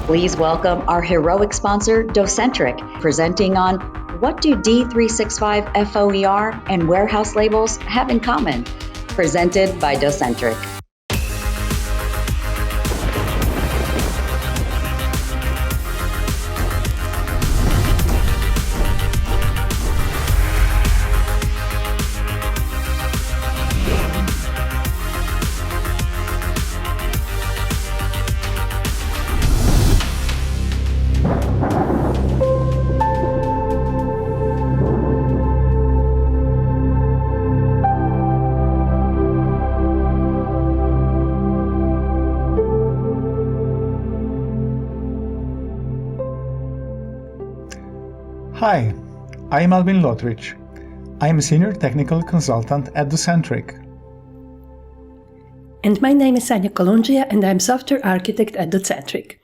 Please welcome our heroic sponsor, Docentric, presenting on what do D365FO ER and warehouse labels have in common? Presented by Docentric. Hi, I am Albin Lotrič. I am a Senior Technical Consultant at Docentric. And my name is Sanja Kolundžija and I'm Software Architect at Docentric.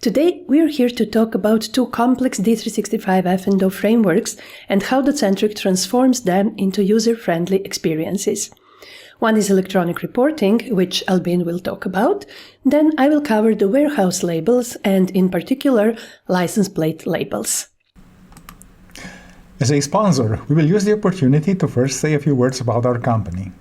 Today we are here to talk about two complex D365F&O frameworks and how Docentric transforms them into user-friendly experiences. One is electronic reporting, which Albin will talk about. Then I will cover the warehouse labels and, in particular, license plate labels. As a sponsor, we will use the opportunity to first say a few words about our company.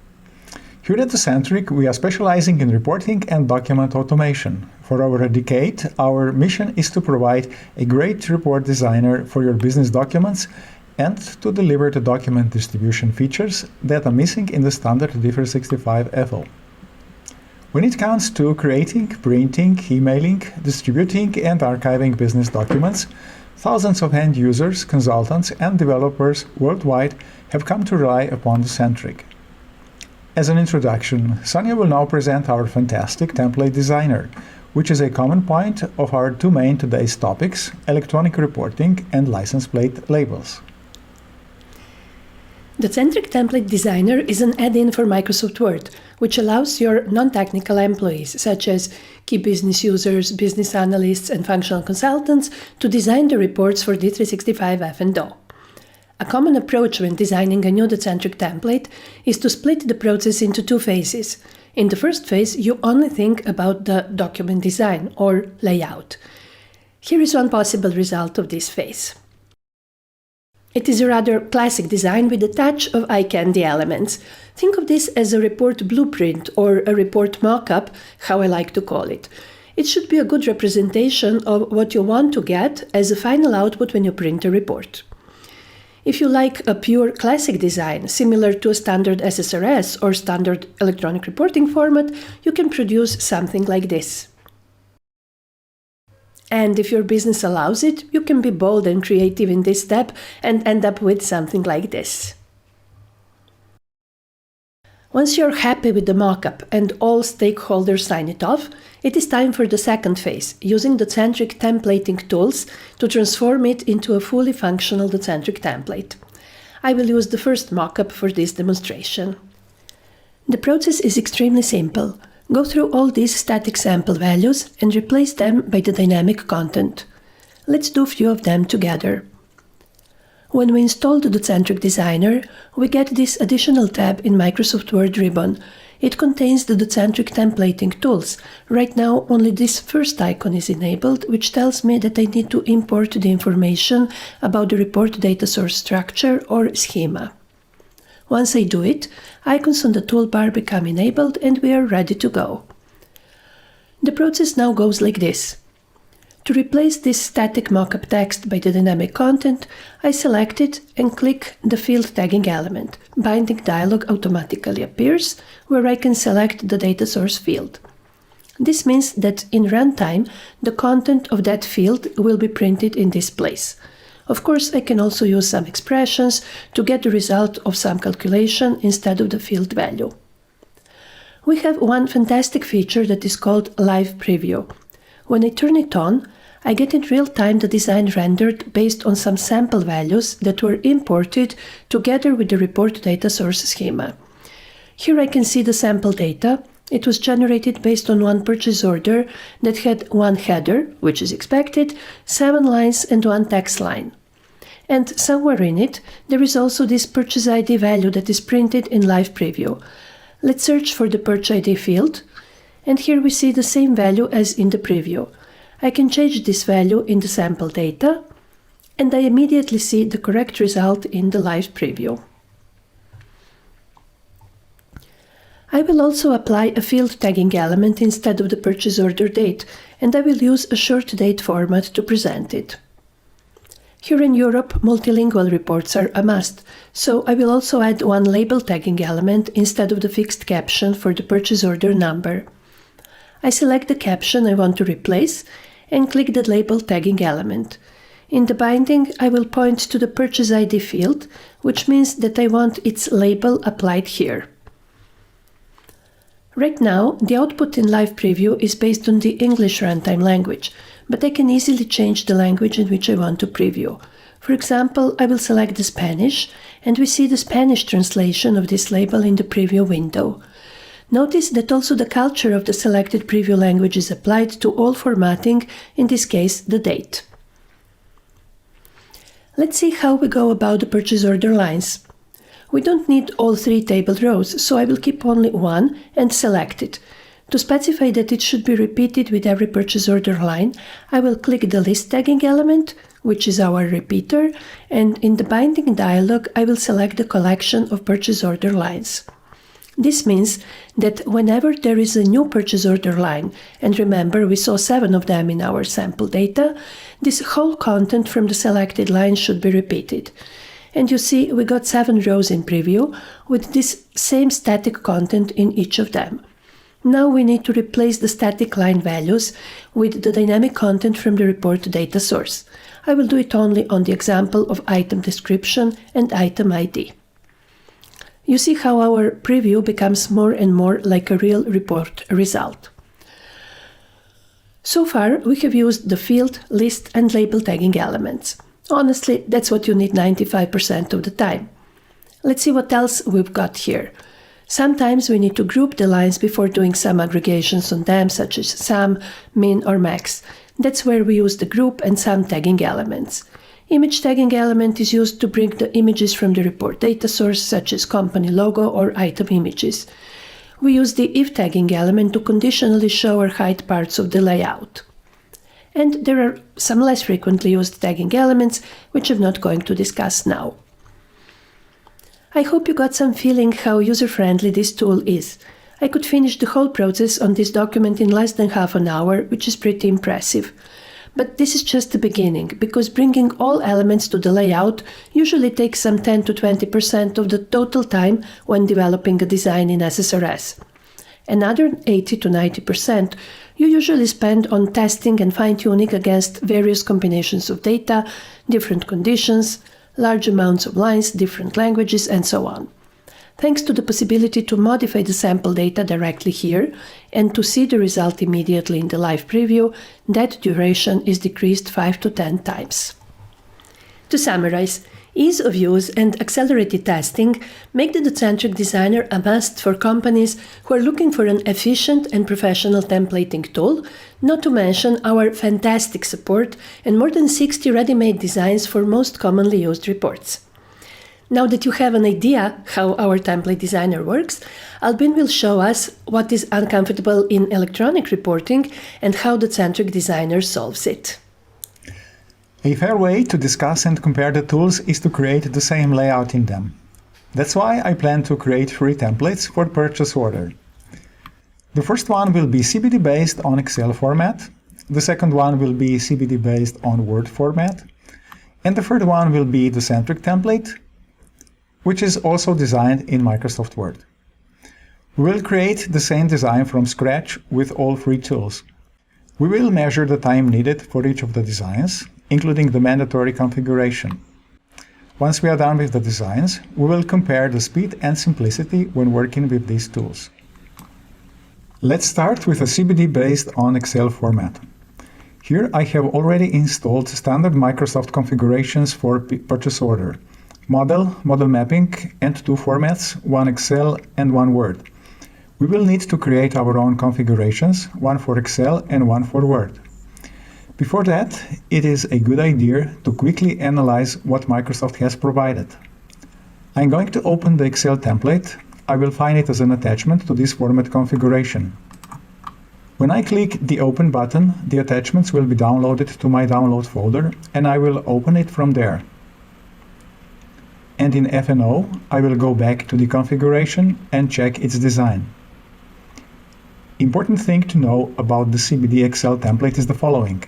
Here at Docentric, we are specializing in reporting and document automation. For over a decade, our mission is to provide a great report designer for your business documents and to deliver the document distribution features that are missing in the standard D365FO. When it comes to creating, printing, emailing, distributing, and archiving business documents, thousands of end users, consultants, and developers worldwide have come to rely upon Docentric. As an introduction, Sanja will now present our fantastic template designer, which is a common point of our two main today's topics, electronic reporting and license plate labels. Docentric Template Designer is an add-in for Microsoft Word, which allows your non-technical employees, such as key business users, business analysts, and functional consultants, to design the reports for D365F&O. A common approach when designing a new Docentric template is to split the process into two phases. In the first phase, you only think about the document design or layout. Here is one possible result of this phase. It is a rather classic design with a touch of eye-candy elements. Think of this as a report blueprint or a report mock-up, how I like to call it. It should be a good representation of what you want to get as a final output when you print a report. If you like a pure classic design, similar to a standard SSRS or standard electronic reporting format, you can produce something like this. And if your business allows it, you can be bold and creative in this step and end up with something like this. Once you're happy with the mockup and all stakeholders sign it off, it is time for the second phase, using Docentric templating tools to transform it into a fully functional Docentric template. I will use the first mockup for this demonstration. The process is extremely simple. Go through all these static sample values and replace them by the dynamic content. Let's do a few of them together. When we install the Docentric Designer, we get this additional tab in Microsoft Word ribbon. It contains the Docentric templating tools. Right now, only this first icon is enabled, which tells me that I need to import the information about the report data source structure or schema. Once I do it, icons on the toolbar become enabled and we are ready to go. The process now goes like this. To replace this static mockup text by the dynamic content, I select it and click the field tagging element. Binding dialog automatically appears, where I can select the data source field. This means that in runtime, the content of that field will be printed in this place. Of course, I can also use some expressions to get the result of some calculation instead of the field value. We have one fantastic feature that is called Live Preview. When I turn it on, I get in real time the design rendered based on some sample values that were imported together with the report data source schema. Here I can see the sample data. It was generated based on one purchase order that had one header, which is expected, 7 lines and 1 text line. And somewhere in it, there is also this purchase ID value that is printed in Live Preview. Let's search for the purchase ID field, and here we see the same value as in the preview. I can change this value in the sample data, and I immediately see the correct result in the live preview. I will also apply a field tagging element instead of the purchase order date, and I will use a short date format to present it. Here in Europe, multilingual reports are a must, so I will also add one label tagging element instead of the fixed caption for the purchase order number. I select the caption I want to replace and click the label tagging element. In the binding, I will point to the purchase ID field, which means that I want its label applied here. Right now, the output in live preview is based on the English runtime language, but I can easily change the language in which I want to preview. For example, I will select the Spanish, and we see the Spanish translation of this label in the preview window. Notice that also the culture of the selected preview language is applied to all formatting, in this case, the date. Let's see how we go about the purchase order lines. We don't need all 3 table rows, so I will keep only one and select it. To specify that it should be repeated with every purchase order line, I will click the list tagging element, which is our repeater, and in the binding dialog, I will select the collection of purchase order lines. This means that whenever there is a new purchase order line, and remember we saw 7 of them in our sample data, this whole content from the selected line should be repeated. And you see we got 7 rows in preview with this same static content in each of them. Now we need to replace the static line values with the dynamic content from the report data source. I will do it only on the example of item description and item ID. You see how our preview becomes more and more like a real report result. So far, we have used the field, list, and label tagging elements. Honestly, that's what you need 95% of the time. Let's see what else we've got here. Sometimes we need to group the lines before doing some aggregations on them, such as sum, min, or max. That's where we use the group and sum tagging elements. Image tagging element is used to bring the images from the report data source, such as company logo or item images. We use the if tagging element to conditionally show or hide parts of the layout. And there are some less frequently used tagging elements, which I'm not going to discuss now. I hope you got some feeling how user-friendly this tool is. I could finish the whole process on this document in less than half an hour, which is pretty impressive. But this is just the beginning, because bringing all elements to the layout usually takes some 10 to 20% of the total time when developing a design in SSRS. Another 80 to 90% you usually spend on testing and fine-tuning against various combinations of data, different conditions, large amounts of lines, different languages, and so on. Thanks to the possibility to modify the sample data directly here and to see the result immediately in the live preview, that duration is decreased 5 to 10 times. To summarize, ease of use and accelerated testing make the Docentric Designer a must for companies who are looking for an efficient and professional templating tool, not to mention our fantastic support and more than 60 ready-made designs for most commonly used reports. Now that you have an idea how our template designer works, Albin will show us what is uncomfortable in electronic reporting and how the Docentric Designer solves it. A fair way to discuss and compare the tools is to create the same layout in them. That's why I plan to create 3 templates for purchase order. The first one will be CBD based on Excel format, the second one will be CBD based on Word format, and the third one will be the Docentric template, which is also designed in Microsoft Word. We will create the same design from scratch with all 3 tools. We will measure the time needed for each of the designs, including the mandatory configuration. Once we are done with the designs, we will compare the speed and simplicity when working with these tools. Let's start with a CBD based on Excel format. Here I have already installed standard Microsoft configurations for purchase order, model mapping, and 2 formats, one Excel and one Word. We will need to create our own configurations, one for Excel and one for Word. Before that, it is a good idea to quickly analyze what Microsoft has provided. I'm going to open the Excel template. I will find it as an attachment to this format configuration. When I click the Open button, the attachments will be downloaded to my download folder, and I will open it from there. And in F&O, I will go back to the configuration and check its design. Important thing to know about the CBD Excel template is the following.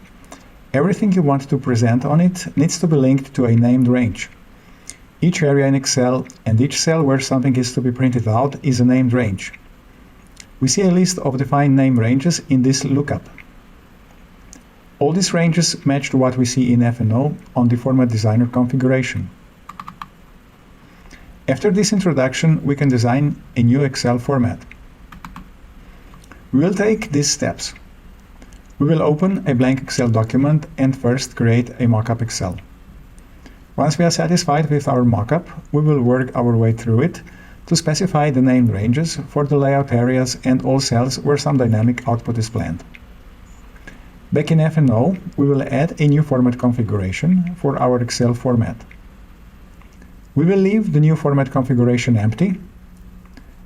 Everything you want to present on it needs to be linked to a named range. Each area in Excel and each cell where something is to be printed out is a named range. We see a list of defined name ranges in this lookup. All these ranges match to what we see in F&O on the Format Designer configuration. After this introduction, we can design a new Excel format. We will take these steps. We will open a blank Excel document and first create a mockup Excel. Once we are satisfied with our mockup, we will work our way through it to specify the named ranges for the layout areas and all cells where some dynamic output is planned. Back in F&O, we will add a new format configuration for our Excel format. We will leave the new format configuration empty.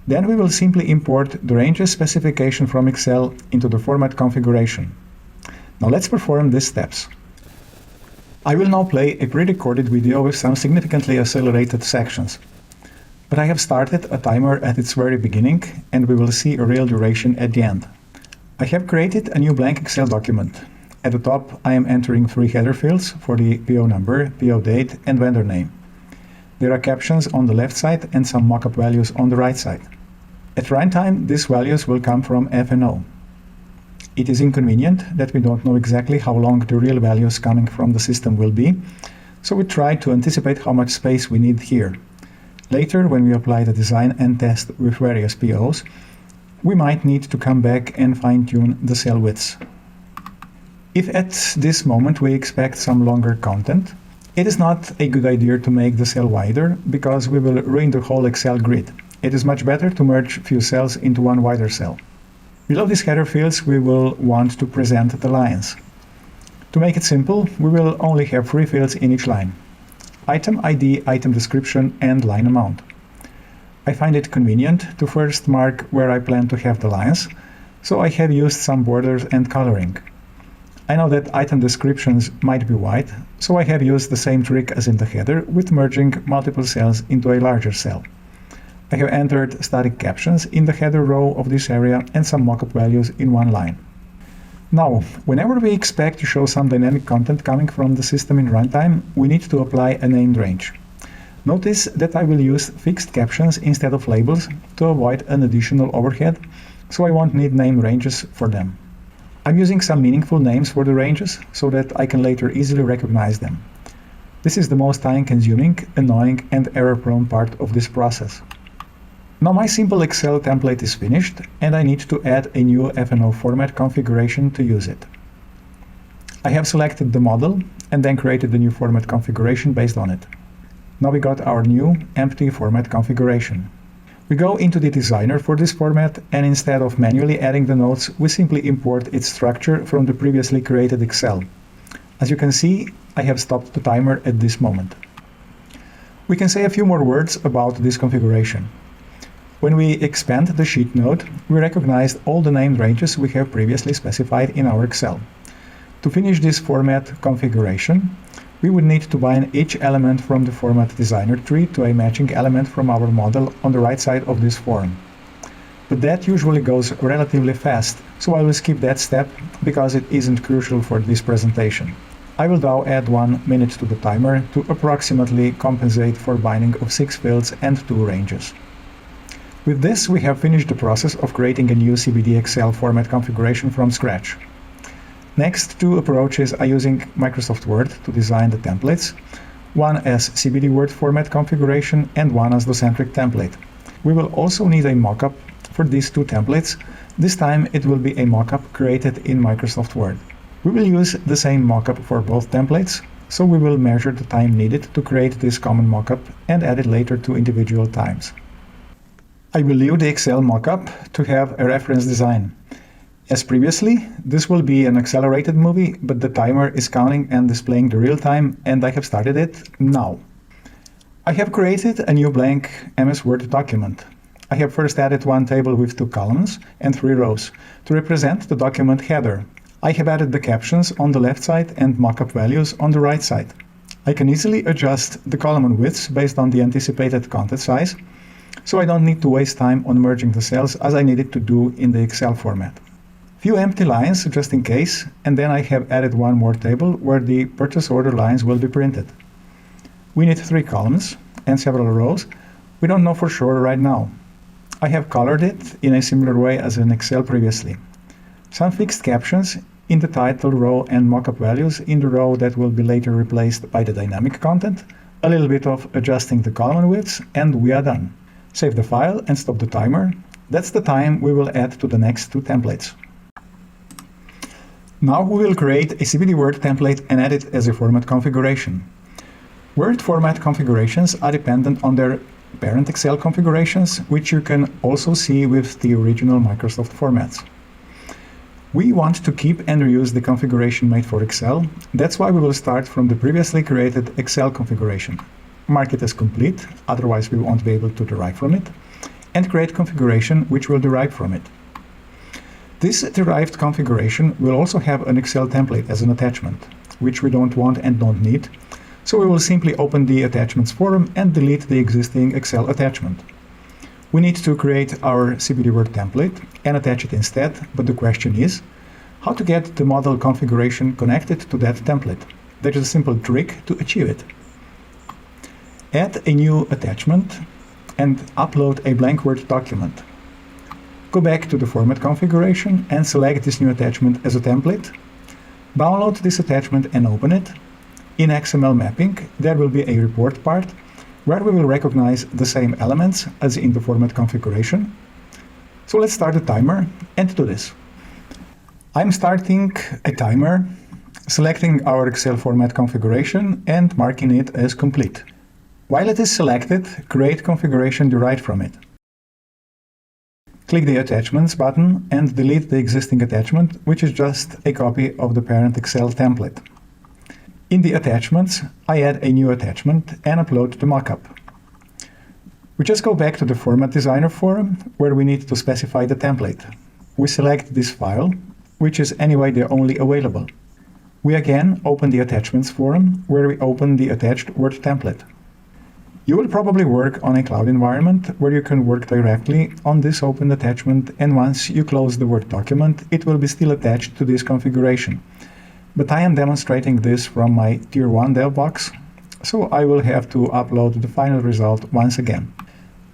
Then we will simply import the ranges specification from Excel into the format configuration. Now let's perform these steps. I will now play a pre-recorded video with some significantly accelerated sections. But I have started a timer at its very beginning, and we will see a real duration at the end. I have created a new blank Excel document. At the top, I am entering 3 header fields for the PO number, PO date, and vendor name. There are captions on the left side and some mockup values on the right side. At runtime, these values will come from F&O. It is inconvenient that we don't know exactly how long the real values coming from the system will be, so we try to anticipate how much space we need here. Later, when we apply the design and test with various POs, we might need to come back and fine-tune the cell widths. If at this moment we expect some longer content, it is not a good idea to make the cell wider because we will ruin the whole Excel grid. It is much better to merge few cells into one wider cell. Below these header fields, we will want to present the lines. To make it simple, we will only have 3 fields in each line: item ID, item description, and line amount. I find it convenient to first mark where I plan to have the lines, so I have used some borders and coloring. I know that item descriptions might be white, so I have used the same trick as in the header with merging multiple cells into a larger cell. I have entered static captions in the header row of this area and some mockup values in one line. Now, whenever we expect to show some dynamic content coming from the system in runtime, we need to apply a named range. Notice that I will use fixed captions instead of labels to avoid an additional overhead, so I won't need name ranges for them. I'm using some meaningful names for the ranges so that I can later easily recognize them. This is the most time-consuming, annoying, and error-prone part of this process. Now my simple Excel template is finished, and I need to add a new F&O format configuration to use it. I have selected the model and then created the new format configuration based on it. Now we got our new empty format configuration. We go into the designer for this format, and instead of manually adding the notes, we simply import its structure from the previously created Excel. As you can see, I have stopped the timer at this moment. We can say a few more words about this configuration. When we expand the sheet node, we recognized all the named ranges we have previously specified in our Excel. To finish this format configuration, we would need to bind each element from the format designer tree to a matching element from our model on the right side of this form. But that usually goes relatively fast, so I will skip that step because it isn't crucial for this presentation. I will now add 1 minute to the timer to approximately compensate for binding of 6 fields and 2 ranges. With this, we have finished the process of creating a new CBD Excel format configuration from scratch. Next, 2 approaches are using Microsoft Word to design the templates, one as CBD Word format configuration and one as Docentric template. We will also need a mockup for these 2 templates. This time it will be a mockup created in Microsoft Word. We will use the same mockup for both templates, so we will measure the time needed to create this common mockup and add it later to individual times. I will leave the Excel mockup to have a reference design. As previously, this will be an accelerated movie, but the timer is counting and displaying the real time, and I have started it now. I have created a new blank MS Word document. I have first added one table with 2 columns and 3 rows to represent the document header. I have added the captions on the left side and mockup values on the right side. I can easily adjust the column widths based on the anticipated content size, so I don't need to waste time on merging the cells as I needed to do in the Excel format. Few empty lines just in case, and then I have added one more table where the purchase order lines will be printed. We need 3 columns and several rows. We don't know for sure right now. I have colored it in a similar way as in Excel previously. Some fixed captions in the title row and mockup values in the row that will be later replaced by the dynamic content, a little bit of adjusting the column widths, and we are done. Save the file and stop the timer. That's the time we will add to the next 2 templates. Now we will create a CBD Word template and add it as a format configuration. Word format configurations are dependent on their parent Excel configurations, which you can also see with the original Microsoft formats. We want to keep and reuse the configuration made for Excel. That's why we will start from the previously created Excel configuration. Mark it as complete, otherwise we won't be able to derive from it, and create configuration which will derive from it. This derived configuration will also have an Excel template as an attachment, which we don't want and don't need, so we will simply open the Attachments forum and delete the existing Excel attachment. We need to create our CBD Word template and attach it instead, but the question is, how to get the model configuration connected to that template? There is a simple trick to achieve it. Add a new attachment and upload a blank Word document. Go back to the format configuration and select this new attachment as a template. Download this attachment and open it. In XML mapping, there will be a report part where we will recognize the same elements as in the format configuration. So let's start the timer and do this. I'm starting a timer, selecting our Excel format configuration and marking it as complete. While it is selected, create configuration derived from it. Click the Attachments button and delete the existing attachment, which is just a copy of the parent Excel template. In the attachments, I add a new attachment and upload the mockup. We just go back to the Format Designer forum, where we need to specify the template. We select this file, which is anyway the only available. We again open the Attachments forum, where we open the attached Word template. You will probably work on a cloud environment where you can work directly on this open attachment, and once you close the Word document, it will be still attached to this configuration. But I am demonstrating this from my Tier 1 dev box, so I will have to upload the final result once again.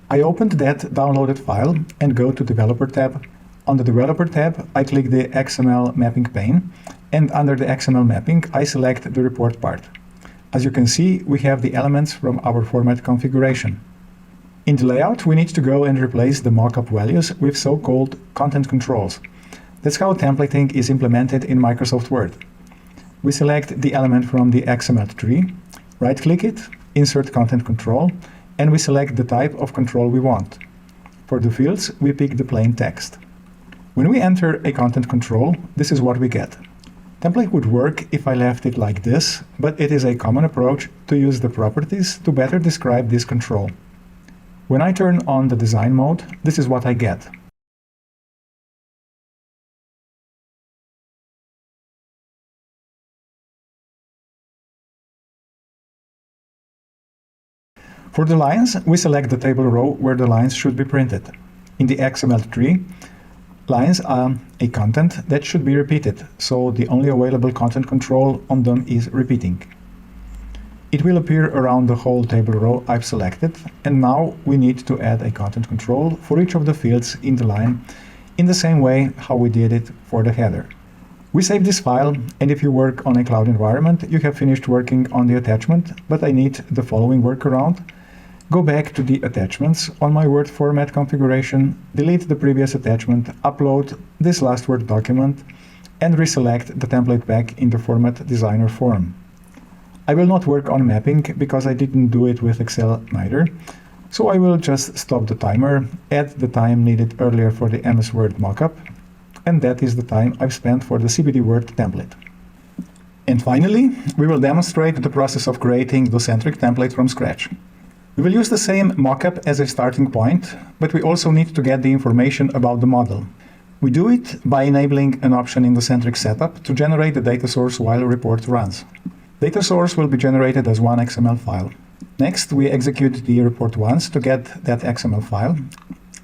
I opened that downloaded file and go to Developer tab. On the Developer tab, I click the XML mapping pane, and under the XML mapping, I select the report part. As you can see, we have the elements from our format configuration. In the layout, we need to go and replace the mockup values with so-called content controls. That's how templating is implemented in Microsoft Word. We select the element from the XML tree, right-click it, insert content control, and we select the type of control we want. For the fields, we pick the plain text. When we enter a content control, this is what we get. Template would work if I left it like this, but it is a common approach to use the properties to better describe this control. When I turn on the design mode, this is what I get. For the lines, we select the table row where the lines should be printed. In the XML tree, lines are a content that should be repeated, so the only available content control on them is repeating. It will appear around the whole table row I've selected, and now we need to add a content control for each of the fields in the line in the same way how we did it for the header. We save this file, and if you work on a cloud environment, you have finished working on the attachment, but I need the following workaround. Go back to the attachments on my Word format configuration, delete the previous attachment, upload this last Word document, and reselect the template back in the Format Designer forum. I will not work on mapping because I didn't do it with Excel neither, so I will just stop the timer, add the time needed earlier for the MS Word mockup, and that is the time I've spent for the CBD Word template. And finally, we will demonstrate the process of creating Docentric template from scratch. We will use the same mockup as a starting point, but we also need to get the information about the model. We do it by enabling an option in the Docentric setup to generate the data source while a report runs. Data source will be generated as one XML file. Next, we execute the report once to get that XML file.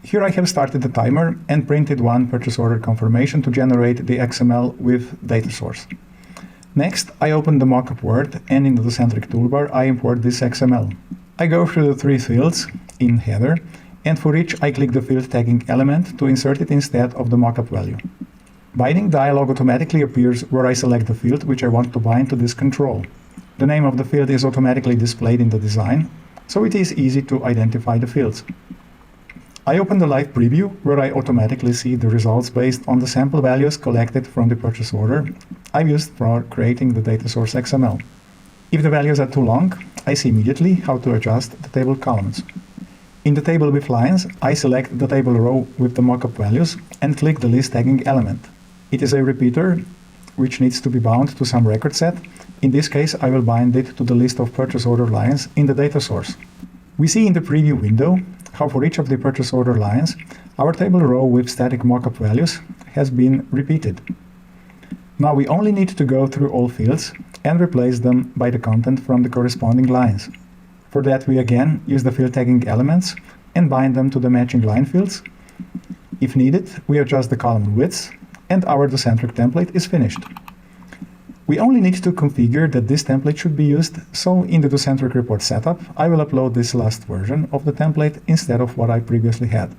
Here I have started the timer and printed one purchase order confirmation to generate the XML with data source. Next, I open the mockup Word, and in the Docentric toolbar I import this XML. I go through the 3 fields in header, and for each I click the field tagging element to insert it instead of the mockup value. Binding dialog automatically appears where I select the field which I want to bind to this control. The name of the field is automatically displayed in the design, so it is easy to identify the fields. I open the live preview where I automatically see the results based on the sample values collected from the purchase order I've used for creating the data source XML. If the values are too long, I see immediately how to adjust the table columns. In the table with lines, I select the table row with the mockup values and click the list tagging element. It is a repeater which needs to be bound to some record set. In this case, I will bind it to the list of purchase order lines in the data source. We see in the preview window how for each of the purchase order lines, our table row with static mockup values has been repeated. Now we only need to go through all fields and replace them by the content from the corresponding lines. For that, we again use the field tagging elements and bind them to the matching line fields. If needed, we adjust the column widths, and our Docentric template is finished. We only need to configure that this template should be used, so in the Docentric report setup, I will upload this last version of the template instead of what I previously had.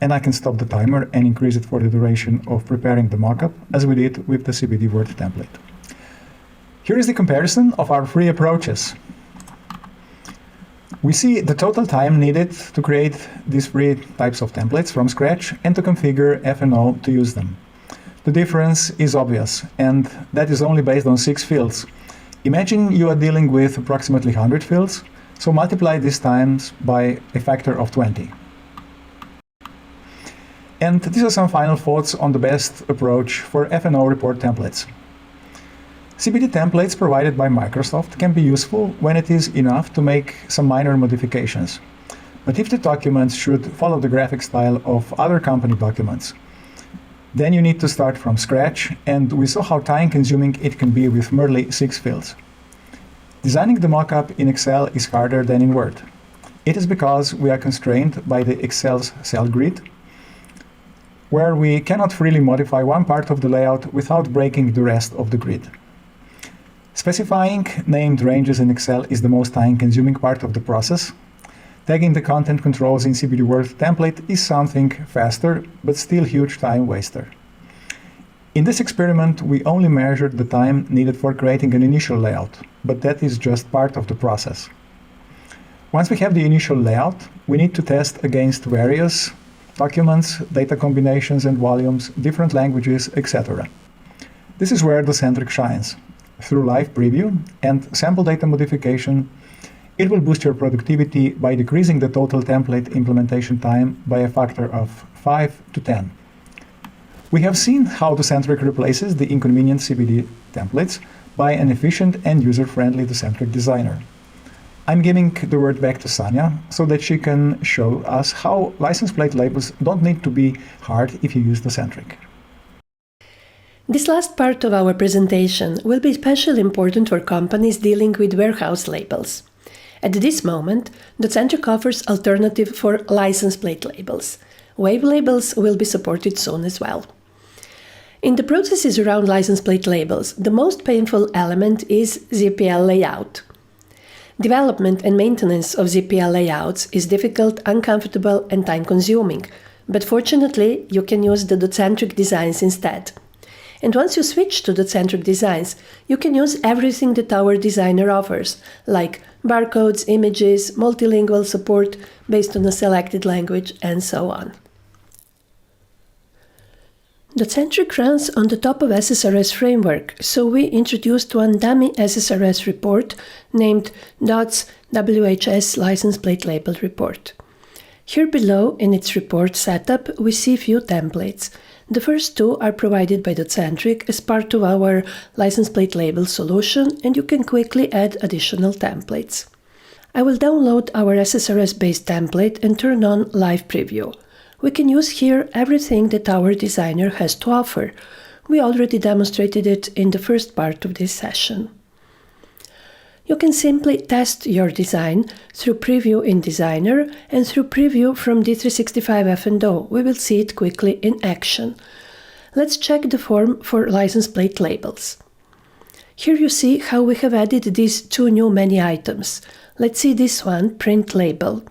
And I can stop the timer and increase it for the duration of preparing the mockup, as we did with the CBD Word template. Here is the comparison of our 3 approaches. We see the total time needed to create these 3 types of templates from scratch and to configure F&O to use them. The difference is obvious, and that is only based on 6 fields. Imagine you are dealing with approximately 100 fields, so multiply these times by a factor of 20. And these are some final thoughts on the best approach for F&O report templates. CBD templates provided by Microsoft can be useful when it is enough to make some minor modifications. But if the documents should follow the graphic style of other company documents, then you need to start from scratch, and we saw how time-consuming it can be with merely 6 fields. Designing the mockup in Excel is harder than in Word. It is because we are constrained by the Excel's cell grid, where we cannot freely modify one part of the layout without breaking the rest of the grid. Specifying named ranges in Excel is the most time-consuming part of the process. Tagging the content controls in CBD Word template is something faster, but still huge time waster. In this experiment, we only measured the time needed for creating an initial layout, but that is just part of the process. Once we have the initial layout, we need to test against various documents, data combinations and volumes, different languages, etc. This is where Docentric shines. Through live preview and sample data modification, it will boost your productivity by decreasing the total template implementation time by a factor of 5 to 10. We have seen how Docentric replaces the inconvenient CBD templates by an efficient and user-friendly Docentric designer. I'm giving the word back to Sanja so that she can show us how license plate labels don't need to be hard if you use Docentric. This last part of our presentation will be especially important for companies dealing with warehouse labels. At this moment, Docentric offers alternative for license plate labels. Wave labels will be supported soon as well. In the processes around license plate labels, the most painful element is ZPL layout. Development and maintenance of ZPL layouts is difficult, uncomfortable, and time-consuming, but fortunately, you can use the Docentric designs instead. And once you switch to Docentric designs, you can use everything that our designer offers, like barcodes, images, multilingual support based on a selected language, and so on. Docentric runs on the top of SSRS framework, so we introduced one dummy SSRS report named DOTS WHS License Plate Label Report. Here below in its report setup, we see few templates. The first 2 are provided by Docentric as part of our license plate label solution, and you can quickly add additional templates. I will download our SSRS-based template and turn on Live Preview. We can use here everything that our designer has to offer. We already demonstrated it in the first part of this session. You can simply test your design through Preview in Designer and through Preview from D365F&O. We will see it quickly in action. Let's check the form for license plate labels. Here you see how we have added these two new menu items. Let's see this one, Print Label.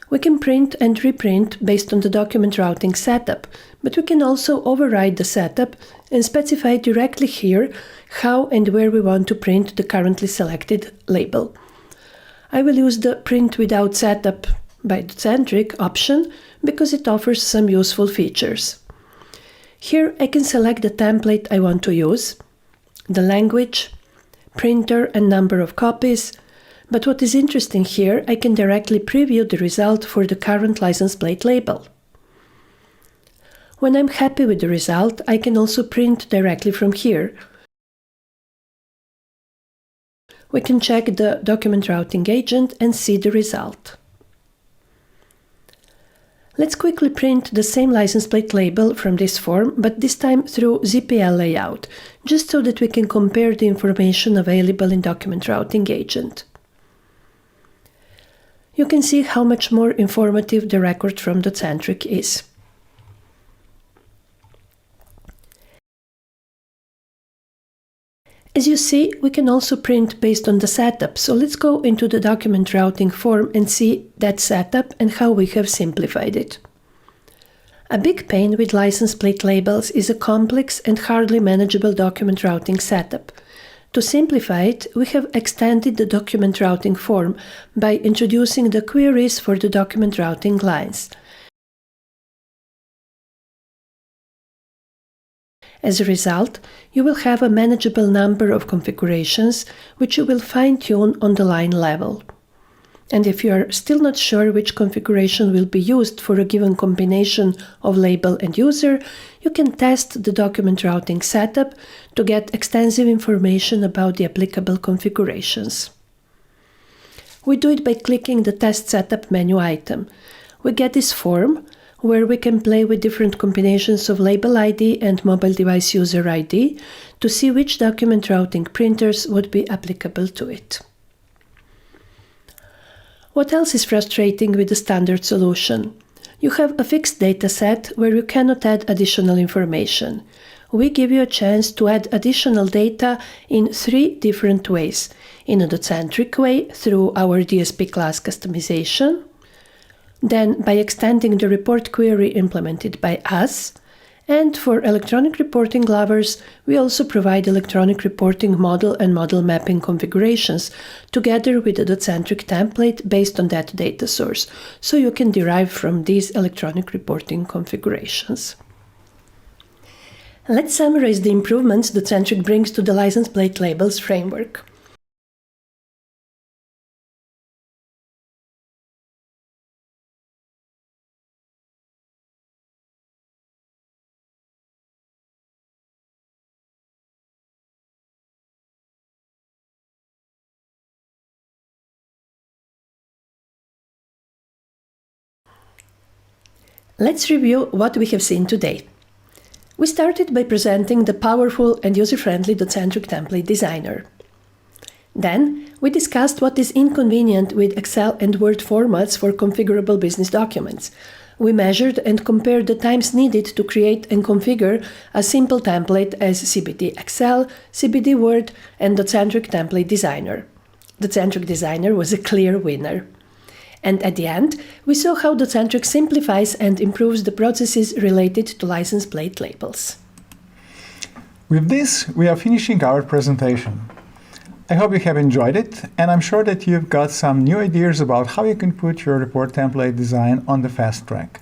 We can print and reprint based on the document routing setup, but we can also override the setup and specify directly here how and where we want to print the currently selected label. I will use the Print Without Setup by Docentric option because it offers some useful features. Here I can select the template I want to use, the language, printer and number of copies, but what is interesting here, I can directly preview the result for the current license plate label. When I'm happy with the result, I can also print directly from here. We can check the document routing agent and see the result. Let's quickly print the same license plate label from this form, but this time through ZPL layout, just so that we can compare the information available in document routing agent. You can see how much more informative the record from Docentric is. As you see, we can also print based on the setup, so let's go into the document routing form and see that setup and how we have simplified it. A big pain with license plate labels is a complex and hardly manageable document routing setup. To simplify it, we have extended the document routing form by introducing the queries for the document routing lines. As a result, you will have a manageable number of configurations which you will fine-tune on the line level. And if you are still not sure which configuration will be used for a given combination of label and user, you can test the document routing setup to get extensive information about the applicable configurations. We do it by clicking the Test Setup menu item. We get this form where we can play with different combinations of label ID and mobile device user ID to see which document routing printers would be applicable to it. What else is frustrating with the standard solution? You have a fixed dataset where you cannot add additional information. We give you a chance to add additional data in 3 different ways. In a Docentric way, through our DSP class customization, then by extending the report query implemented by us, and for electronic reporting lovers, we also provide electronic reporting model and model mapping configurations together with the Docentric template based on that data source, so you can derive from these electronic reporting configurations. Let's summarize the improvements Docentric brings to the license plate labels framework. Let's review what we have seen today. We started by presenting the powerful and user-friendly Docentric template designer. Then, we discussed what is inconvenient with Excel and Word formats for configurable business documents. We measured and compared the times needed to create and configure a simple template as CBD Excel, CBD Word, and Docentric template designer. Docentric designer was a clear winner. And at the end, we saw how Docentric simplifies and improves the processes related to license plate labels. With this, we are finishing our presentation. I hope you have enjoyed it, and I'm sure that you've got some new ideas about how you can put your report template design on the fast track.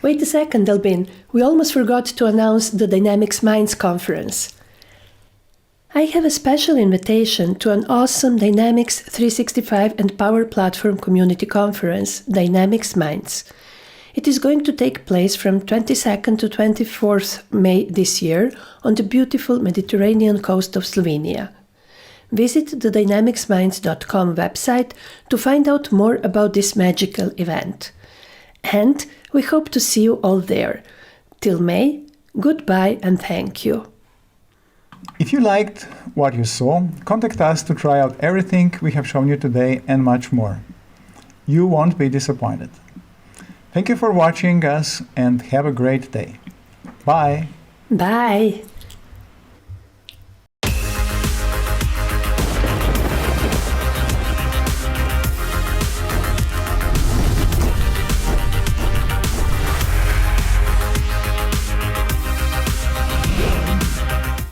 Wait a second, Albin. We almost forgot to announce the DynamicsCon conference. I have a special invitation to an awesome Dynamics 365 and Power Platform Community Conference, DynamicsCon. It is going to take place from 22nd to 24th May this year on the beautiful Mediterranean coast of Slovenia. Visit the dynamicsminds.com website to find out more about this magical event. And we hope to see you all there. Till May, goodbye and thank you. If you liked what you saw, contact us to try out everything we have shown you today and much more. You won't be disappointed. Thank you for watching us and have a great day. Bye. Bye.